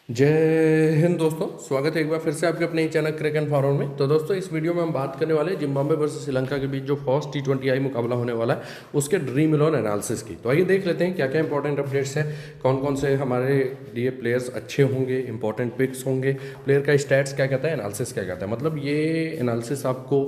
जय हिंद दोस्तों, स्वागत है एक बार फिर से आपके अपने ही चैनल क्रिक एंड फॉरवर्ड में। तो दोस्तों, इस वीडियो में हम बात करने वाले हैं जिम्बाब्वे वर्सेस श्रीलंका के बीच जो फर्स्ट T20I मुकाबला होने वाला है उसके ड्रीम 11 एनालिसिस की। तो आइए देख लेते हैं क्या क्या इंपॉर्टेंट अपडेट्स हैं, कौन कौन से हमारे लिए प्लेयर्स अच्छे होंगे, इंपॉर्टेंट पिक्स होंगे, प्लेयर का स्टैट्स क्या कहता है, एनालिसिस क्या कहता है। मतलब ये एनालिसिस आपको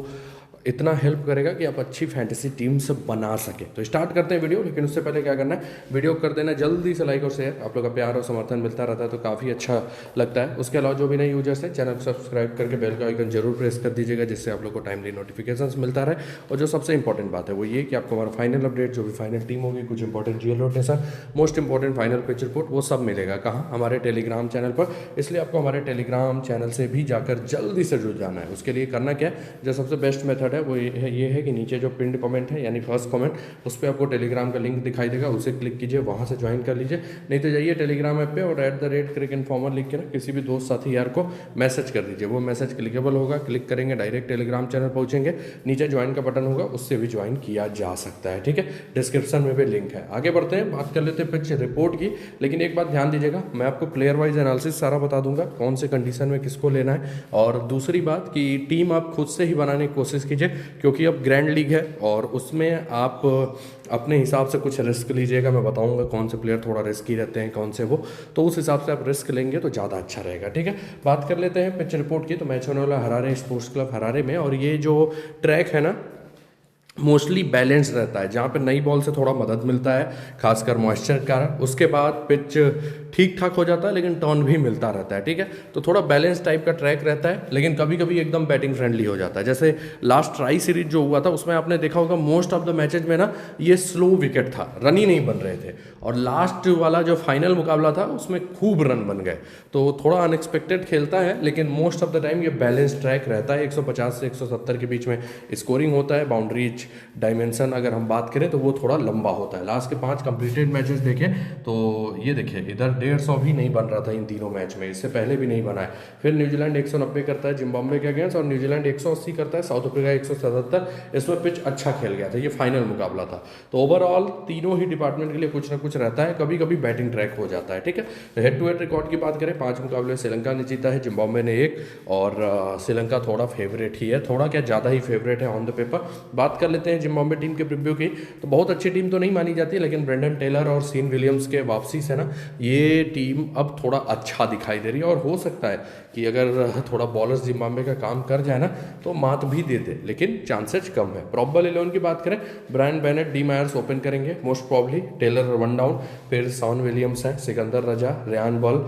इतना हेल्प करेगा कि आप अच्छी फैंटेसी टीम्स बना सके। तो स्टार्ट करते हैं वीडियो, लेकिन उससे पहले क्या करना है, वीडियो कर देना जल्दी से लाइक और शेयर। आप लोग का प्यार और समर्थन मिलता रहता है तो काफ़ी अच्छा लगता है। उसके अलावा जो भी नए यूजर्स हैं, चैनल को सब्सक्राइब करके बेल का आइकन जरूर प्रेस कर दीजिएगा, जिससे आप लोग को टाइमली नोटिफिकेशन मिलता रहे। और जो सबसे इंपॉर्टेंट बात है वो ये कि आपको हमारा फाइनल अपडेट, जो भी फाइनल टीम होगी, कुछ important GL rotation, most important final pitch report, वो सब मिलेगा कहाँ, हमारे टेलीग्राम चैनल पर। इसलिए आपको हमारे टेलीग्राम चैनल से भी जाकर जल्दी से जुड़ जाना है। उसके लिए करना क्या है, जो सबसे बेस्ट मेथड है वो ये है कि नीचे जो पिंड कमेंट है यानी फर्स्ट कमेंट, उस पर आपको टेलीग्राम का लिंक दिखाई देगा, उसे क्लिक कीजिए, वहाँ से ज्वाइन कर लीजिए। नहीं तो जाइए टेलीग्राम ऐप पे और @crick इन्फॉर्मर लिख के ना किसी भी दोस्त साथी यार को मैसेज कर दीजिए। वो मैसेज क्लिकेबल होगा, क्लिक करेंगे डायरेक्ट टेलीग्राम चैनल पहुंचेंगे, नीचे ज्वाइन का बटन होगा, उससे भी ज्वाइन किया जा सकता है। ठीक है, डिस्क्रिप्शन में भी लिंक है। आगे बढ़ते हैं, बात कर लेते हैं पिच रिपोर्ट की। लेकिन एक बात ध्यान दीजिएगा, मैं आपको प्लेयर वाइज एनालिसिस सारा बता दूंगा, कौन से कंडीशन में किसको लेना है। और दूसरी बात कि टीम आप खुद से ही बनाने की कोशिश कीजिए, क्योंकि अब ग्रैंड लीग है और उसमें आप अपने हिसाब से कुछ रिस्क लीजिएगा। मैं बताऊंगा कौन से प्लेयर थोड़ा रिस्की रहते हैं, कौन से वो, तो उस हिसाब से आप रिस्क लेंगे तो ज़्यादा अच्छा रहेगा। ठीक है, बात कर लेते हैं पिच रिपोर्ट की। तो मैच होने वाला हरारे स्पोर्ट्स क्लब हरारे में, और ये जो ट्रैक है ना मोस्टली बैलेंस रहता है, जहाँ पे नई बॉल से थोड़ा मदद मिलता है, खासकर मॉइस्चर के कारण। उसके बाद पिच ठीक ठाक हो जाता है, लेकिन टर्न भी मिलता रहता है। ठीक है, तो थोड़ा बैलेंस टाइप का ट्रैक रहता है, लेकिन कभी कभी एकदम बैटिंग फ्रेंडली हो जाता है। जैसे लास्ट ट्राई सीरीज जो हुआ था उसमें आपने देखा होगा मोस्ट ऑफ द मैचेज में ना ये स्लो विकेट था, रन ही नहीं बन रहे थे। और लास्ट वाला जो फाइनल मुकाबला था उसमें खूब रन बन गए। तो थोड़ा अनएक्सपेक्टेड खेलता है, लेकिन मोस्ट ऑफ द टाइम ये बैलेंस ट्रैक रहता है। 150 से 170 के बीच में स्कोरिंग होता है। बाउंड्रीज डायमेंशन अगर हम बात करें तो वो थोड़ा लंबा होता है। लास्ट के 5 कंप्लीटेड मैचेस देखें तो ये देखिए, इधर 150 भी नहीं बन रहा था इन तीनों मैच में, इससे पहले भी नहीं बना है। फिर न्यूजीलैंड 190 करता है जिम्बाब्वे के अगेंस्ट, और न्यूजीलैंड 180 करता है साउथ अफ्रीका 177। इसमें पिच अच्छा खेल गया था, ये फाइनल मुकाबला था। तो ओवरऑल तीनों ही डिपार्टमेंट के लिए कुछ ना कुछ रहता है, कभी कभी बैटिंग ट्रैक हो जाता है। ठीक है, हेड टू हेड रिकॉर्ड की बात करें, 5 मुकाबले श्रीलंका ने जीता है, जिम्बाब्वे ने 1, और श्रीलंका थोड़ा फेवरेट ही है, थोड़ा क्या ज़्यादा ही फेवरेट है ऑन द पेपर। बात कर लेते हैं जिम्बाब्वे टीम के प्रीव्यू की। तो बहुत अच्छी टीम तो नहीं मानी जाती, लेकिन ब्रेंडन टेलर और सीन विलियम्स के वापसी से ना ये टीम अब थोड़ा अच्छा दिखाई दे रही है। और हो सकता है कि अगर थोड़ा बॉलर्स जिम्बाब्वे का काम कर जाए ना तो मात भी दे दे, लेकिन चांसेस कम है। प्रॉबेबल 11 की बात करें, Brian Bennett, D Myers open करेंगे most probably, Taylor one down, फिर सॉन विलियम्स है, Sikandar Raza, Ryan Burl,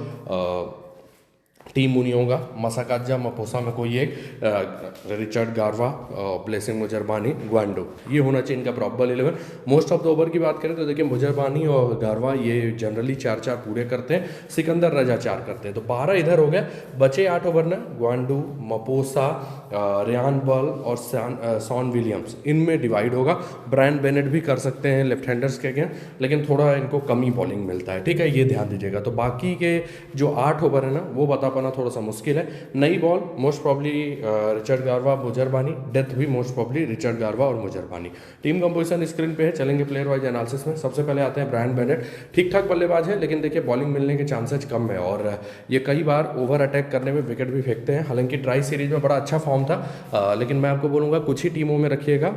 team Munyonga, Masakadza, मपोसा में कोई एक, रिचर्ड गारवा, ब्लेसिंग मुजरबानी, ग्वांडो, ये होना चाहिए इनका probable 11। Most of the over की बात करें तो देखिए मुजरबानी और गारवा ये जनरली 4-4 पूरे करते हैं, सिकंदर रजा 4 करते हैं, तो 12 इधर हो गया। बचे 8 ओवर ना, ग्वांडू, मपोसा, रेयान बॉल और सॉन विलियम्स, इनमें डिवाइड होगा। ब्रायन बेनेट भी कर सकते हैं लेफ्ट हैंडर्स के अगेंस्ट, लेकिन थोड़ा इनको कम ही बॉलिंग मिलता है। ठीक है, ये ध्यान दीजिएगा। तो बाकी के जो 8 ओवर है ना वो बता पाना थोड़ा सा मुश्किल है। नई बॉल मोस्ट प्रॉब्ली रिचर्ड गारवा, मुजरबानी, डेथ भी मोस्ट प्रॉब्ली रिचर्ड गारवा और मुजरबानी। टीम कंपोजिशन स्क्रीन पे है, चलेंगे प्लेयर वाइज एनालिसिस में। सबसे पहले आते हैं ब्रायन बेनेट, ठीक ठाक बल्लेबाज है, लेकिन देखिए बॉलिंग मिलने के चांसेस कम है, और ये कई बार ओवर अटैक करने में विकेट भी फेंकते हैं। हालांकि ट्राई सीरीज में बड़ा अच्छा फॉर्म था, लेकिन मैं आपको बोलूँगा कुछ ही टीमों में रखिएगा,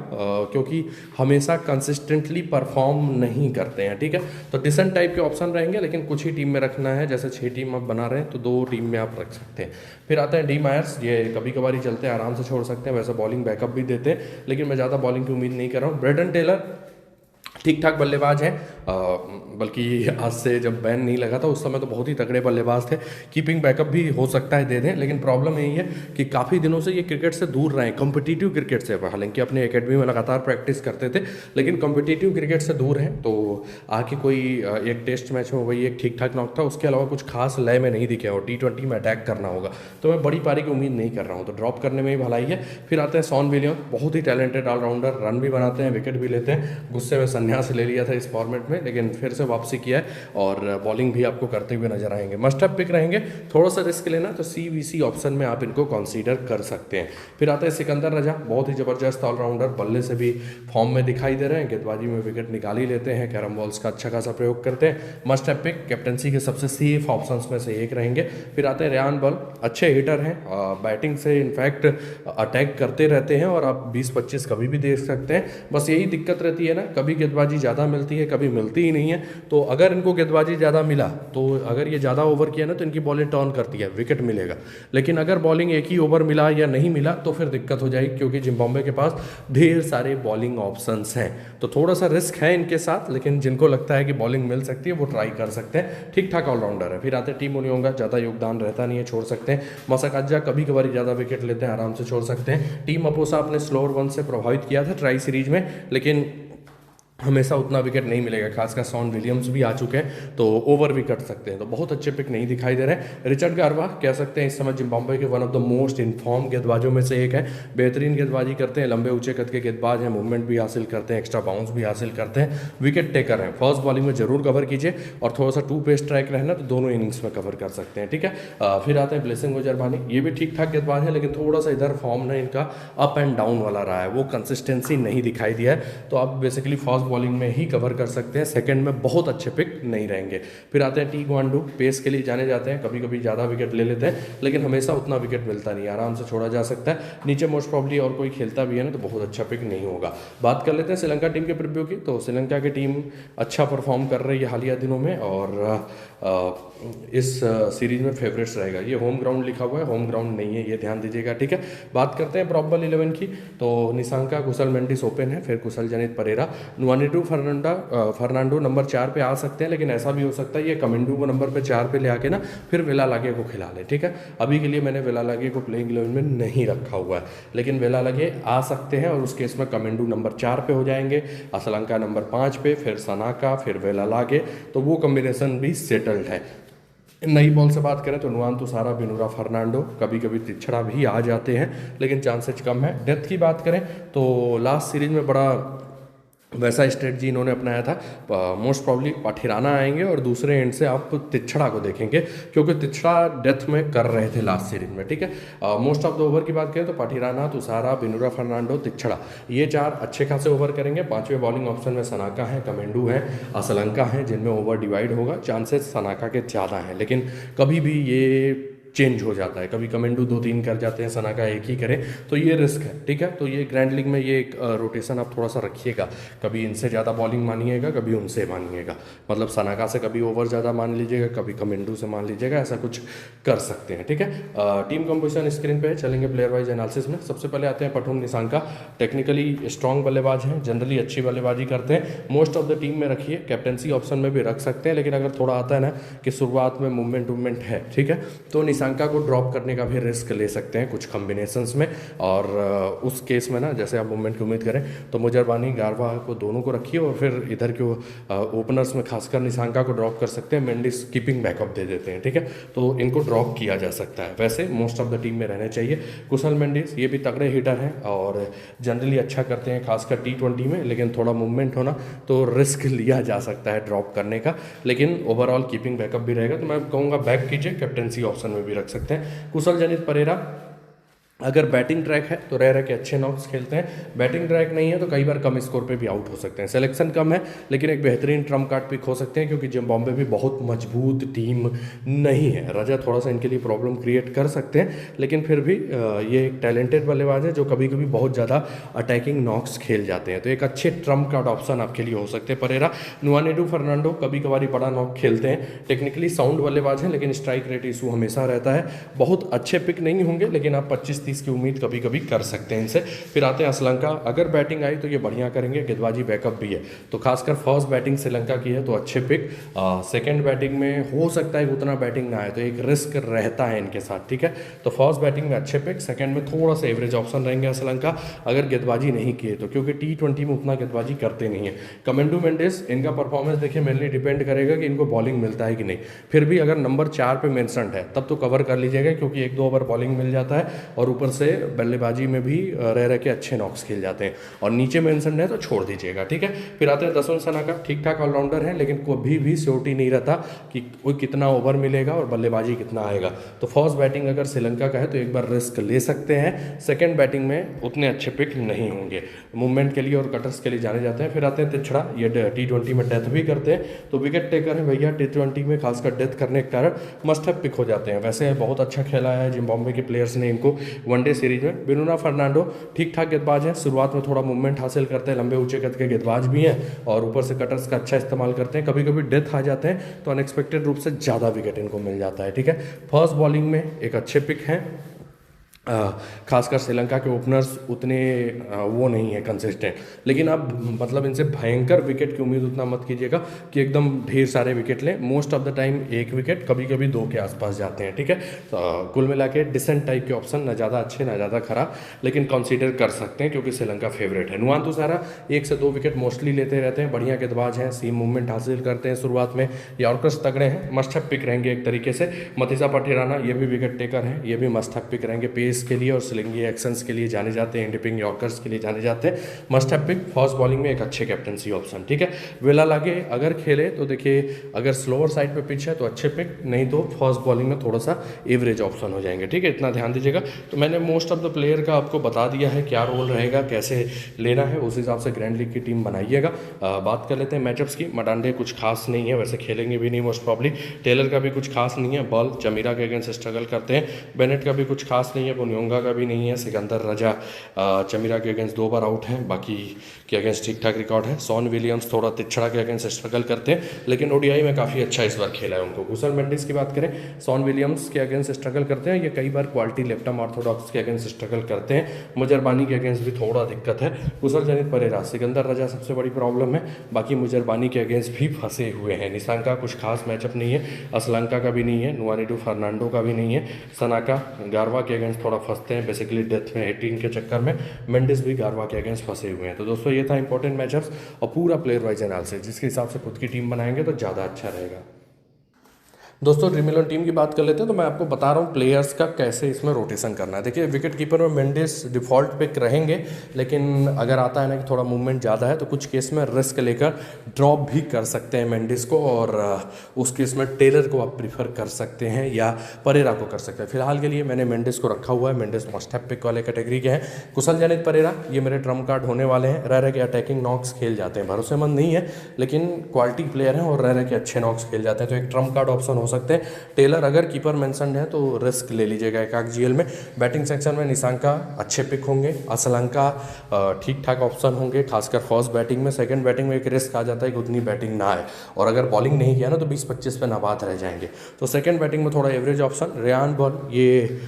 क्योंकि हमेशा कंसिस्टेंटली परफॉर्म नहीं करते हैं। ठीक है, तो डिसेंट टाइप के ऑप्शन रहेंगे, लेकिन कुछ ही टीम में रखना है। जैसे 6 टीम आप बना रहे हैं तो 2 टीम में आप रख सकते हैं। फिर आते हैं डी मायर्स, ये कभी कभार ही चलते हैं, आराम से छोड़ सकते हैं, वैसे बॉलिंग बैकअप भी देते हैं, लेकिन मैं ज़्यादा बॉलिंग की उम्मीद नहीं कर रहा हूँ। ब्रेडन टेलर ठीक ठाक बल्लेबाज हैं, बल्कि आज से जब बैन नहीं लगा था उस समय तो बहुत ही तगड़े बल्लेबाज थे। कीपिंग बैकअप भी हो सकता है दे दें, लेकिन प्रॉब्लम यही है कि काफ़ी दिनों से ये क्रिकेट से दूर रहे, कॉम्पिटिटिव क्रिकेट से। हालांकि अपने एकेडमी में लगातार प्रैक्टिस करते थे, लेकिन कॉम्पिटिटिव क्रिकेट से दूर हैं। तो आके कोई एक टेस्ट मैच में वही एक ठीक ठाक नॉक था, उसके अलावा कुछ खास लय में नहीं दिखे, और T20 में अटैक करना होगा तो मैं बड़ी पारी की उम्मीद नहीं कर रहा हूँ, तो ड्रॉप करने में ही भलाई है। फिर आते हैं सॉन विलियम, बहुत ही टैलेंटेड ऑलराउंडर, रन भी बनाते हैं, विकेट भी लेते हैं, गुस्से में संन्यास ले लिया था इस फॉर्मेट में, लेकिन फिर से वापसी किया है और बॉलिंग भी आपको करते हुए नजर आएंगे। मस्ट हैव पिक रहेंगे, थोड़ा सा रिस्क लेना तो CVC ऑप्शन में आप इनको कंसीडर कर सकते हैं। फिर आते हैं सिकंदर रजा, बहुत ही जबरदस्त ऑलराउंडर, बल्ले से भी फॉर्म में दिखाई दे रहे हैं, गेंदबाजी में विकेट निकाल ही लेते हैं, कैरम बॉल्स का अच्छा खासा प्रयोग करते हैं। मस्ट हैव पिक, कैप्टनसी के सबसे सेफ ऑप्शंस में से एक रहेंगे। फिर आते हैं रेयान बॉल, अच्छे हिटर हैं, बैटिंग से इनफैक्ट अटैक करते रहते हैं और आप 20-25 कभी भी देख सकते हैं। बस यही दिक्कत रहती है ना, कभी गेंदबाजी ज़्यादा मिलती है, कभी मिलती ही नहीं है। तो अगर इनको गेंदबाजी ज़्यादा मिला तो अगर ये ज़्यादा ओवर किया ना तो इनकी बॉलिंग टर्न करती है, विकेट मिलेगा। लेकिन अगर बॉलिंग एक ही ओवर मिला या नहीं मिला तो फिर दिक्कत हो जाएगी, क्योंकि जिम्बाब्वे के पास ढेर सारे बॉलिंग ऑप्शंस हैं। तो थोड़ा सा रिस्क है इनके साथ, लेकिन जिनको लगता है कि बॉलिंग मिल सकती है वो ट्राई कर सकते हैं, ठीक ठाक ऑलराउंडर है। फिर आते हैं टीम मुनियोंगा, ज़्यादा योगदान रहता नहीं है, छोड़ सकते हैं। मसकाजा कभी कभार ज़्यादा विकेट लेते हैं, आराम से छोड़ सकते हैं। टीम अपोसा अपने स्लोअर वन से प्रभावित किया था ट्राई सीरीज में, लेकिन हमेशा उतना विकेट नहीं मिलेगा, खासकर शॉन विलियम्स भी आ चुके हैं तो ओवर भी कट सकते हैं, तो बहुत अच्छे पिक नहीं दिखाई दे रहे हैं। रिचर्ड गारवा कह सकते हैं इस समय जिम्बाब्वे के one of the most inform गेंदबाजों में से एक है, बेहतरीन गेंदबाजी करते हैं, लंबे ऊंचे कद के गेंदबाज हैं, मूवमेंट भी हासिल करते हैं, एक्स्ट्रा बाउंस भी हासिल करते हैं, विकेट टेकर हैं। फर्स्ट बॉलिंग में जरूर कवर कीजिए और थोड़ा सा 2 पेस स्ट्राइक रहना तो दोनों इनिंग्स में कवर कर सकते हैं, ठीक है। फिर आते हैं ब्लेसिंग गुजरबानी, ये भी ठीक ठाक गेंदबाज है, लेकिन थोड़ा सा इधर फॉर्म ना इनका अप एंड डाउन वाला रहा है, वो कंसिस्टेंसी नहीं दिखाई दिया है, तो आप बेसिकली फर्स्ट बॉलिंग में ही कवर कर सकते हैं, सेकंड में बहुत अच्छे पिक नहीं रहेंगे। फिर आते हैं टी ग्वांडू, पेस के लिए जाने जाते हैं, कभी कभी ज़्यादा विकेट ले लेते हैं, लेकिन हमेशा उतना विकेट मिलता नहीं, आराम से छोड़ा जा सकता है। नीचे मोस्ट प्रॉब्ली और कोई खेलता भी है ना तो बहुत अच्छा पिक नहीं होगा। बात कर लेते हैं श्रीलंका टीम के प्रीव्यू की, तो श्रीलंका की टीम अच्छा परफॉर्म कर रही है हालिया दिनों में और इस सीरीज में फेवरेट्स रहेगा। ये होम ग्राउंड लिखा हुआ है, होम ग्राउंड नहीं है, ये ध्यान दीजिएगा, ठीक है। बात करते हैं प्रॉबल 11 की, तो निशांका, कुशल मेंडिस ओपन है, फिर कुशल जनित परेरा, नुआनिटू फर्नांडो नंबर 4 पे आ सकते हैं, लेकिन ऐसा भी हो सकता है ये कमेंडू को नंबर पे 4 पे ले आके ना फिर वेलालागे को खिला ले, ठीक है। अभी के लिए मैंने वेलालागे को प्लेइंग 11 में नहीं रखा हुआ है, लेकिन वेलालागे आ सकते हैं और उस केस में कमेंडू नंबर 4 पे हो जाएंगे, असलंका नंबर 5 पे, फिर सनाका, फिर वेलालागे, तो वो कॉम्बिनेशन भी सेटल्ड है। नई बॉल से बात करें तो नुआन तुषारा, बिनुरा फर्नांडो, कभी कभी तिछड़ा भी आ जाते हैं, लेकिन चांसेज कम है। डेप्थ की बात करें तो लास्ट सीरीज में बड़ा वैसा स्ट्रेटजी इन्होंने अपनाया था, मोस्ट प्रॉब्ली पाठिराना आएंगे और दूसरे एंड से आप तिछड़ा को देखेंगे, क्योंकि तिछड़ा डेथ में कर रहे थे लास्ट सीरीज में, ठीक है। मोस्ट ऑफ द ओवर की बात करें तो पाठिराना, तुषारा, बिनुरा फर्नांडो, तिछड़ा, ये 4 अच्छे खासे ओवर करेंगे। 5वें बॉलिंग ऑप्शन में सनाका है, कमेंडू है, असलंका है, जिनमें ओवर डिवाइड होगा, चांसेस सनाका के ज़्यादा हैं, लेकिन कभी भी ये चेंज हो जाता है, कभी कमेंडू 2-3 कर जाते हैं, सनाका एक ही करें, तो ये रिस्क है, ठीक है। तो ये ग्रैंड लीग में ये एक रोटेशन आप थोड़ा सा रखिएगा, कभी इनसे ज़्यादा बॉलिंग मानिएगा, कभी उनसे मानिएगा, मतलब सनाका से कभी ओवर ज़्यादा मान लीजिएगा, कभी कमेंडू से मान लीजिएगा, ऐसा कुछ कर सकते हैं, ठीक है। टीम कंपोजिशन स्क्रीन पे चलेंगे प्लेयर वाइज एनालिसिस में। सबसे पहले आते हैं पठुम निशांका, टेक्निकली स्ट्रॉन्ग बल्लेबाज हैं, जनरली अच्छी बल्लेबाजी करते हैं, मोस्ट ऑफ द टीम में रखिए, कैप्टनसी ऑप्शन में भी रख सकते हैं, लेकिन अगर थोड़ा आता है ना कि शुरुआत में मूवमेंट है, ठीक है, तो निशांका को ड्रॉप करने का भी रिस्क ले सकते हैं कुछ कॉम्बिनेशंस में, और उस केस में ना जैसे आप मूवमेंट की उम्मीद करें तो मुजरबानी, गारवा को दोनों को रखिए और फिर इधर के ओपनर्स में खासकर निशांका को ड्रॉप कर सकते हैं, मेंडिस कीपिंग बैकअप दे देते हैं, ठीक है, तो इनको ड्रॉप किया जा सकता है। वैसे मोस्ट ऑफ द टीम में रहने चाहिए। कुशल मेंडिस, ये भी तगड़े हिटर हैं और जनरली अच्छा करते हैं खासकर T20 में, लेकिन थोड़ा मूवमेंट होना तो रिस्क लिया जा सकता है ड्रॉप करने का, लेकिन ओवरऑल कीपिंग बैकअप भी रहेगा, तो मैं कहूँगा बैक कीजिए, कैप्टनसी ऑप्शन में भी रख सकते हैं। कुशल जनित परेरा, अगर बैटिंग ट्रैक है तो रह के अच्छे नॉक्स खेलते हैं, बैटिंग ट्रैक नहीं है तो कई बार कम स्कोर पे भी आउट हो सकते हैं। सिलेक्शन कम है लेकिन एक बेहतरीन ट्रम्प कार्ड पिक हो सकते हैं, क्योंकि जिम्बाब्वे भी बहुत मजबूत टीम नहीं है। रजा थोड़ा सा इनके लिए प्रॉब्लम क्रिएट कर सकते हैं, लेकिन फिर भी ये एक टैलेंटेड बल्लेबाज है जो कभी कभी बहुत ज़्यादा अटैकिंग नॉक्स खेल जाते हैं, तो एक अच्छे ट्रम्प कार्ड ऑप्शन आपके लिए हो सकते हैं परेरा। नुआनिडू फर्नांडो कभी कभार बड़ा नॉक खेलते हैं, टेक्निकली साउंड बल्लेबाज हैं, लेकिन स्ट्राइक रेट इशू हमेशा रहता है। बहुत अच्छे पिक नहीं होंगे, लेकिन आप 25-30 की उम्मीद कभी कभी कर सकते हैं इनसे। फिर आते हैं श्रीलंका, अगर बैटिंग आई तो ये बढ़िया करेंगे, गेंदबाजी बैकअप भी है, तो खासकर फर्स्ट बैटिंग श्रीलंका की है तो अच्छे पिक। सेकंड बैटिंग में हो सकता है उतना बैटिंग ना आए, तो एक रिस्क रहता है इनके साथ, ठीक है। तो फर्स्ट बैटिंग में अच्छे पिक, सेकंड में थोड़ा सा एवरेज ऑप्शन रहेंगे श्रीलंका अगर गेंदबाजी नहीं किए तो, क्योंकि T20 में उतना गेंदबाजी करते नहीं है। कमेंडू मेंडिस, इनका परफॉर्मेंस देखिए मेनली डिपेंड करेगा कि इनको बॉलिंग मिलता है कि नहीं, फिर भी अगर नंबर 4 पे मेंशन्ड है तब तो कवर कर लीजिएगा, क्योंकि 1-2 ओवर बॉलिंग मिल जाता है और ऊपर ऊपर से बल्लेबाजी में भी रह के अच्छे नॉक्स खेल जाते हैं। और नीचे मेंशन है तो छोड़ दीजिएगा, ठीक है। फिर आते हैं दसवन सनाका, ठीक ठाक ऑलराउंडर है, लेकिन कभी भी श्योरिटी नहीं रहता कि वो कितना ओवर मिलेगा और बल्लेबाजी कितना आएगा। तो फर्स्ट बैटिंग अगर श्रीलंका का है तो एक बार रिस्क ले सकते हैं। सेकेंड बैटिंग में उतने अच्छे पिक नहीं होंगे, मूवमेंट के लिए और कटर्स के लिए जाने जाते हैं। फिर आते हैं तिछड़ा, ये T20 में डेथ भी करते हैं, तो विकेट टेकर है भैया। T20 में खासकर डेथ करने के कारण मस्ट हैव पिक हो जाते हैं। वैसे बहुत अच्छा खेला है जिम्बाब्वे के प्लेयर्स ने इनको वनडे सीरीज में। ब्रूनो फर्नांडो ठीक ठाक गेंदबाज है, शुरुआत में थोड़ा मूवमेंट हासिल करते हैं, लंबे ऊंचे कद के गेंदबाज भी हैं और ऊपर से कटर्स का अच्छा इस्तेमाल करते हैं। कभी कभी डेथ आ जाते हैं तो अनएक्सपेक्टेड रूप से ज़्यादा विकेट इनको मिल जाता है, ठीक है। फर्स्ट बॉलिंग में एक अच्छे पिक हैं। खासकर श्रीलंका के ओपनर्स उतने वो नहीं है कंसिस्टेंट, लेकिन आप मतलब इनसे भयंकर विकेट की उम्मीद उतना मत कीजिएगा कि एकदम ढेर सारे विकेट लें। मोस्ट ऑफ द टाइम एक विकेट, कभी कभी दो के आसपास जाते हैं, ठीक है। तो कुल मिला के डिसेंट टाइप के ऑप्शन, ना ज़्यादा अच्छे ना ज़्यादा खराब, लेकिन कंसीडर कर सकते हैं क्योंकि श्रीलंका फेवरेट है। नुआंतु सारा 1 से 2 विकेट मोस्टली लेते रहते हैं, बढ़िया गेंदबाज हैं, सीम मूवमेंट हासिल करते हैं शुरुआत में, यॉर्कर्स तगड़े हैं, मस्ट हैव पिक रहेंगे एक तरीके से। मतीसा पठेराना ये भी विकेट टेकर हैं, ये भी मस्ट हैव पिक रहेंगे। पेस के लिए और स्लिंगी एक्शंस के लिए जाने जाते हैं, डिपिंग यॉर्कर्स के लिए जाने जाते हैं, must have pick. First bowling में एक अच्छे कैप्टनसी ऑप्शन, ठीक है। वेला लागे अगर खेले तो देखिए, अगर स्लोअर साइड पे पिच है तो अच्छे पिक, नहीं तो फर्स्ट बॉलिंग में थोड़ा सा एवरेज ऑप्शन हो जाएंगे, ठीक है। इतना ध्यान दीजिएगा। तो मैंने मोस्ट ऑफ द प्लेयर का आपको बता दिया है क्या रोल रहेगा, कैसे लेना है, उस हिसाब से ग्रैंड लीग की टीम बनाइएगा। बात कर लेते हैं मैचअप्स की। मडांडे कुछ खास नहीं है, वैसे खेलेंगे भी नहीं मोस्ट प्रॉब्ली। टेलर का भी कुछ खास नहीं है, बॉल चमीरा के अगेंस्ट स्ट्रगल करते हैं। बेनेट का भी कुछ खास नहीं है, बुनियोंगा का भी नहीं है। सिकंदर रजा चमीरा के अगेंस्ट 2 बार आउट हैं, बाकी के अगेंस्ट ठीक ठाक रिकॉर्ड है। सॉन विलियम्स थोड़ा तिछड़ा के अगेंस्ट स्ट्रगल करते हैं, लेकिन ओडीआई में काफ़ी अच्छा इस बार खेला है उनको। कुशल मेंडिस की बात करें, सॉन विलियम्स के अगेंस्ट स्ट्रगल करते हैं, ये कई बार क्वालिटी लेफ्ट आर्म ऑर्थोडॉक्स के अगेंस्ट स्ट्रगल करते हैं। मुजरबानी के अगेंस्ट भी थोड़ा दिक्कत है। कुशल जनित परेरा, सिकंदर रजा सबसे बड़ी प्रॉब्लम है, बाकी मुजरबानी के अगेंस्ट भी फंसे हुए हैं। निशांका कुछ खास मैचअप नहीं है, असलंका का भी नहीं है, नुआनिडू फर्नांडो का भी नहीं है। सनाका गारवा के अगेंस्ट थोड़ा फंसते हैं बेसिकली डेथ में 18 के चक्कर में। मेंडिस भी गारवा के अगेंस्ट फंसे हुए हैं। तो दोस्तों ये था इंपॉर्टेंट मैचअप्स और पूरा प्लेयर वाइज एनालिसिस, जिसके हिसाब से खुद की टीम बनाएंगे तो ज़्यादा अच्छा रहेगा। दोस्तों ड्रीम 11 टीम की बात कर लेते हैं, तो मैं आपको बता रहा हूँ प्लेयर्स का कैसे इसमें रोटेशन करना है। देखिए विकेट कीपर में मेंडिस डिफॉल्ट पिक रहेंगे, लेकिन अगर आता है ना कि थोड़ा मूवमेंट ज़्यादा है तो कुछ केस में रिस्क लेकर ड्रॉप भी कर सकते हैं मेंडिस को, और उस केस में टेलर को आप प्रीफर कर सकते हैं या परेरा को कर सकते हैं। फिलहाल के लिए मैंने मेंडिस को रखा हुआ है, मेंडिस मस्ट हैव पिक वाले कैटेगरी के हैं। कुशल जनित परेरा ये मेरे ट्रम्प कार्ड होने वाले हैं। रह के अटैकिंग नॉक्स खेल जाते हैं, भरोसेमंद नहीं है लेकिन क्वालिटी प्लेयर हैं और रह के अच्छे नॉक्स खेल जाते हैं, तो एक ट्रम्प कार्ड ऑप्शन हो सकते हैं। टेलर अगर कीपर मेंशन्ड है तो रिस्क ले लीजिएगा एक आध जीएल में। बैटिंग सेक्शन में निशांका अच्छे पिक होंगे, असलंका ठीक ठाक ऑप्शन होंगे, खासकर फर्स्ट बैटिंग में। सेकंड बैटिंग में एक रिस्क आ जाता है कि उतनी बैटिंग ना आए, और अगर बॉलिंग नहीं किया ना तो 20-25 पे नाबाद रह जाएंगे। तो सेकंड बैटिंग में थोड़ा एवरेज ऑप्शन। रेयान बॉल ये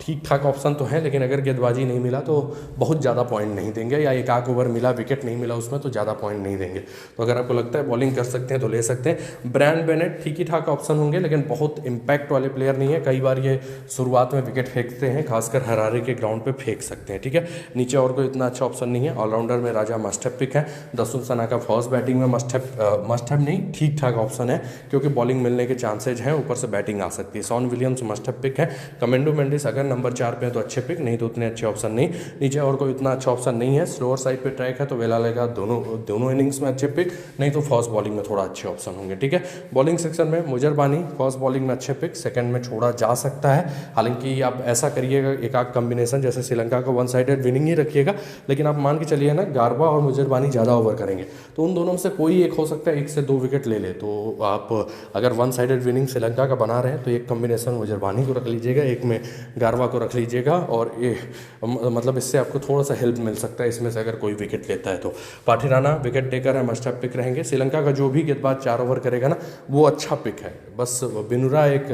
ठीक ठाक ऑप्शन तो है, लेकिन अगर गेंदबाजी नहीं मिला तो बहुत ज़्यादा पॉइंट नहीं देंगे, या एक आध ओवर मिला विकेट नहीं मिला उसमें तो ज़्यादा पॉइंट नहीं देंगे। तो अगर आपको लगता है बॉलिंग कर सकते हैं तो ले सकते हैं। ब्रैंड बेनेट ठीक ही ठाक ऑप्शन होंगे, लेकिन बहुत इम्पैक्ट वाले प्लेयर नहीं है। कई बार ये शुरुआत में विकेट फेंकते हैं, खासकर हरारे के ग्राउंड पे फेंक सकते हैं, ठीक है। नीचे और कोई इतना अच्छा ऑप्शन नहीं है। ऑलराउंडर में राजा मस्ट हैव पिक है। दसुन सनाका फर्स्ट बैटिंग में मस्ट हैव नहीं ठीक ठाक ऑप्शन है, क्योंकि बॉलिंग मिलने के चांसेज हैं, ऊपर से बैटिंग आ सकती है। Sean Williams must have pick है। कमेंडो मेंडिस अगर नंबर 4 पे है तो अच्छे पिक, नहीं तो उतने अच्छे ऑप्शन नहीं। नीचे और कोई इतना अच्छा ऑप्शन नहीं है। स्लोअर साइड पे ट्रैक है तो वेला लेगा दोनों इनिंग्स में अच्छे पिक, नहीं तो फर्स्ट बॉलिंग में थोड़ा अच्छे ऑप्शन होंगे, ठीक है। बॉलिंग सेक्शन में मुजरबानी फर्स्ट बॉलिंग में अच्छे पिक, सेकंड में छोड़ा जा सकता है। हालांकि आप ऐसा करिएगा एक आध कॉम्बिनेशन, जैसे श्रीलंका को 1 साइडेड विनिंग ही रखिएगा, लेकिन आप मान के चलिए ना गारवा और मुजरबानी ज़्यादा ओवर करेंगे तो उन दोनों में से कोई एक हो सकता है 1 से 2 विकेट ले ले। तो आप अगर 1 साइडेड विनिंग श्रीलंका का बना रहे हैं तो एक कॉम्बिनेशन मुजरबानी को रख लीजिएगा, एक में गारवा को रख लीजिएगा, और ये मतलब इससे आपको थोड़ा सा हेल्प मिल सकता है इसमें से अगर कोई विकेट लेता है तो। पाठिराना विकेट टेकर है, मस्ट हैव पिक रहेंगे। श्रीलंका का जो भी गेंदबाज 4 ओवर करेगा ना वो अच्छा पिक है। बस बिनुरा एक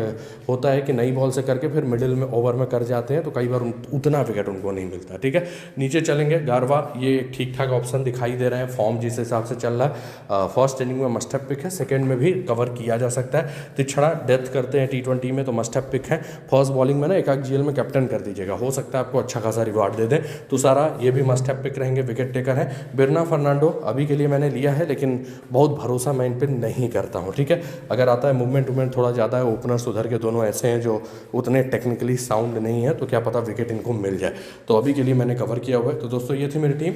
होता है कि नई बॉल से करके फिर मिडिल में ओवर में कर जाते हैं तो कई बार उतना विकेट उनको नहीं मिलता, ठीक है। नीचे चलेंगे गारवा, ये एक ठीक ठाक ऑप्शन दिखाई दे रहा है, फॉर्म जिस हिसाब से चल रहा है। फर्स्ट इनिंग में मस्ट हैव पिक है, सेकंड में भी कवर किया जा सकता है। तिछड़ा डेथ करते हैं T20 में तो मस्ट हैव पिक है। फर्स्ट बॉलिंग में ना एक जीएल में कैप्टन कर दीजिएगा, हो सकता है आपको अच्छा खासा रिवार्ड दे दें। तुषारा ये भी मस्ट हैव पिक रहेंगे, विकेट टेकर है। बिरना फर्नांडो अभी के लिए मैंने लिया है, लेकिन बहुत भरोसा मैं इन पर नहीं करता हूँ, ठीक है। अगर आता है मूवमेंट सेंटिमेंट थोड़ा ज़्यादा है, ओपनर्स उधर के दोनों ऐसे हैं जो उतने टेक्निकली साउंड नहीं है, तो क्या पता विकेट इनको मिल जाए। तो अभी के लिए मैंने कवर किया हुआ है। तो दोस्तों ये थी मेरी टीम।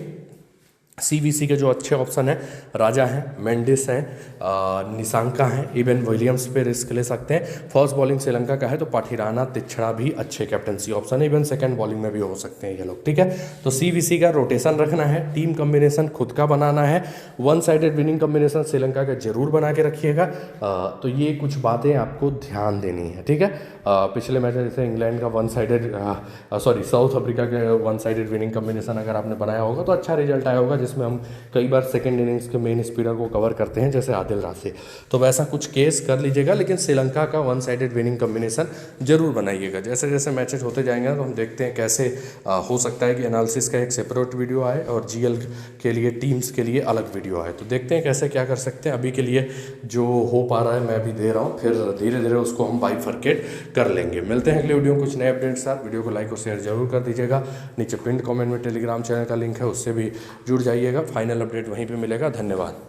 CVC के जो अच्छे ऑप्शन हैं, राजा हैं, मेंडिस हैं, निशांका हैं, इवन विलियम्स पे रिस्क ले सकते हैं। फर्स्ट बॉलिंग श्रीलंका का है तो पाठिराना, तिछड़ा भी अच्छे कैप्टनसी ऑप्शन है, इवन सेकंड बॉलिंग में भी हो सकते हैं ये लोग, ठीक है। तो CVC का रोटेशन रखना है, टीम कॉम्बिनेशन खुद का बनाना है, one sided winning combination Sri Lanka का जरूर बना के रखिएगा। तो ये कुछ बातें आपको ध्यान देनी है, ठीक है। पिछले मैच में जैसे इंग्लैंड का वन साइडेड साउथ अफ्रीका के वन साइडेड विनिंग कॉम्बिनेशन अगर आपने बनाया होगा तो अच्छा रिजल्ट आया होगा, जिसमें हम कई बार सेकंड इनिंग्स के मेन स्पिनर को कवर करते हैं जैसे आदिल राशि। तो वैसा कुछ केस कर लीजिएगा, लेकिन श्रीलंका का वन साइडेड विनिंग कॉम्बिनेशन जरूर बनाइएगा। जैसे जैसे मैचेस होते जाएंगे तो हम देखते हैं कैसे हो सकता है कि एनालिसिस का एक सेपरेट वीडियो आए और GL के लिए टीम्स के लिए अलग वीडियो आए। तो देखते हैं कैसे क्या कर सकते हैं। अभी के लिए जो हो पा रहा है मैं भी दे रहा हूँ, फिर धीरे धीरे उसको हम बाइफरकेट कर लेंगे। मिलते हैं अगले वीडियो में कुछ नए अपडेट के साथ। वीडियो को लाइक और शेयर जरूर कर दीजिएगा। नीचे पिन कमेंट में टेलीग्राम चैनल का लिंक है, उससे भी जुड़ जाइएगा। फाइनल अपडेट वहीं पे मिलेगा। धन्यवाद।